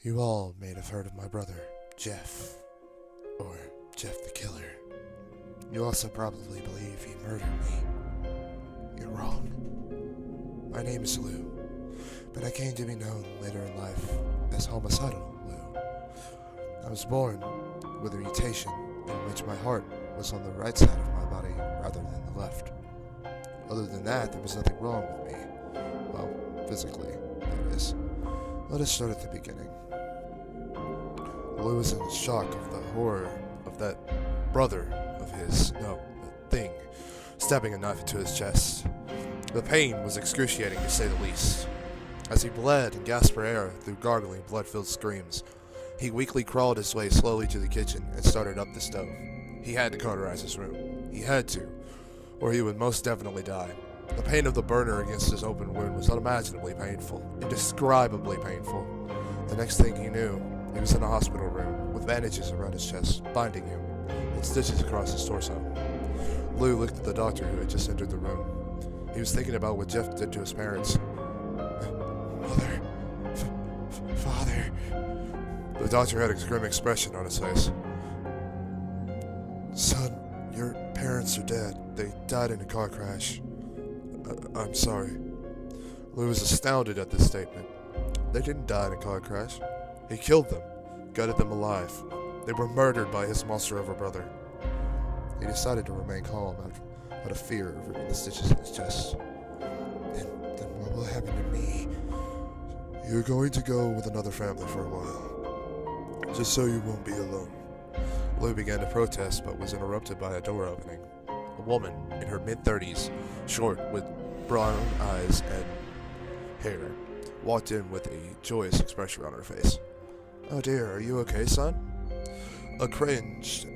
You all may have heard of my brother, Jeff, or Jeff the Killer. You also probably believe he murdered me. You're wrong. My name is Lou, but I came to be known later in life as Homicidal Lou. I was born with a mutation in which my heart was on the right side of my body rather than the left. Other than that, there was nothing wrong with me. Well, physically, that is. Let us start at the beginning. Lou was in shock of the horror of that brother of his, no, the thing, stabbing a knife into his chest. The pain was excruciating, to say the least. As he bled and gasped for air through gargling, blood-filled screams, he weakly crawled his way slowly to the kitchen and started up the stove. He had to cauterize his room. He had to, or he would most definitely die. The pain of the burner against his open wound was unimaginably painful, indescribably painful. The next thing he knew, he was in a hospital room, with bandages around his chest, binding him, and stitches across his torso. Lou looked at the doctor who had just entered the room. He was thinking about what Jeff did to his parents. Mother, father. The doctor had a grim expression on his face. Son, your parents are dead. They died in a car crash. I'm sorry. Lou was astounded at this statement. They didn't die in a car crash. He killed them, gutted them alive. They were murdered by his monster of a brother. He decided to remain calm out of fear of ripping the stitches in his chest. Then what will happen to me? You're going to go with another family for a while, just so you won't be alone. Lou began to protest, but was interrupted by a door opening. A woman in her mid-30s, short, with brown eyes and hair, walked in with a joyous expression on her face. Oh dear, are you okay, son? A cringed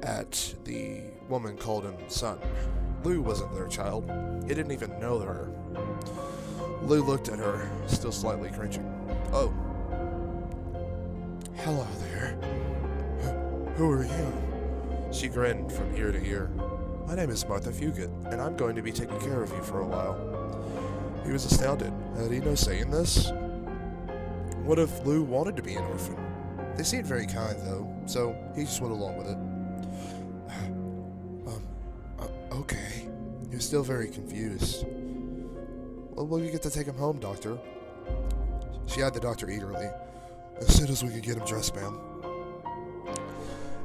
at the woman called him son. Lou wasn't their child. He didn't even know her. Lou looked at her, still slightly cringing. Oh. Hello there. Who are you? She grinned from ear to ear. My name is Martha Fugit, and I'm going to be taking care of you for a while. He was astounded. Had he no say in this? What if Lou wanted to be an orphan? They seemed very kind, though, so he just went along with it. Okay. He was still very confused. Well, will you get to take him home, Doctor? She eyed the doctor eagerly. As soon as we can get him dressed, ma'am.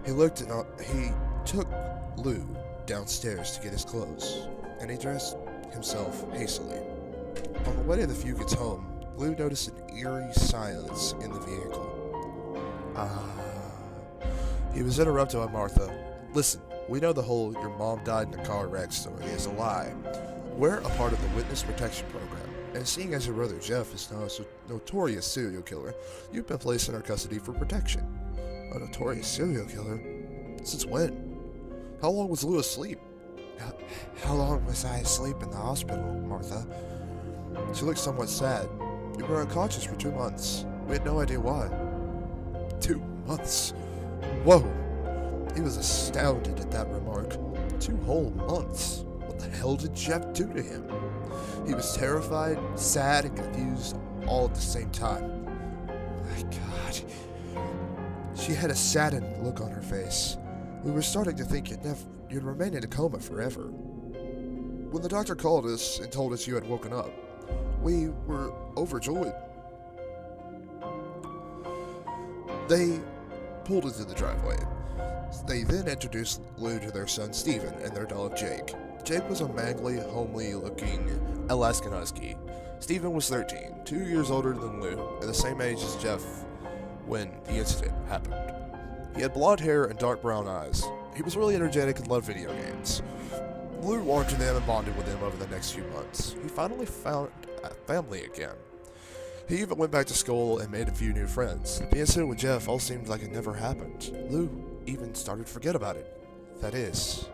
He took Lou downstairs to get his clothes, and he dressed himself hastily. On the way to the Fugit's home, Lou noticed an eerie silence in the vehicle. He was interrupted by Martha. Listen, we know the whole your mom died in a car wreck story is a lie. We're a part of the Witness Protection Program, and seeing as your brother Jeff is now a notorious serial killer, you've been placed in our custody for protection. A notorious serial killer? Since when? How long was Lou asleep? How long was I asleep in the hospital, Martha? She looked somewhat sad. You were unconscious for 2 months. We had no idea why. 2 months? Whoa! He was astounded at that remark. 2 whole months? What the hell did Jeff do to him? He was terrified, sad, and confused all at the same time. My God. She had a saddened look on her face. We were starting to think you'd remain in a coma forever. When the doctor called us and told us you had woken up, we were overjoyed. They pulled into the driveway. They then introduced Lou to their son Steven and their dog Jake. Jake was a mangly, homely-looking Alaskan Husky. Steven was 13, 2 years older than Lou, and the same age as Jeff when the incident happened. He had blonde hair and dark brown eyes. He was really energetic and loved video games. Lou warmed to them and bonded with them over the next few months. He finally found a family again. He even went back to school and made a few new friends. The incident with Jeff all seemed like it never happened. Lou even started to forget about it. That is,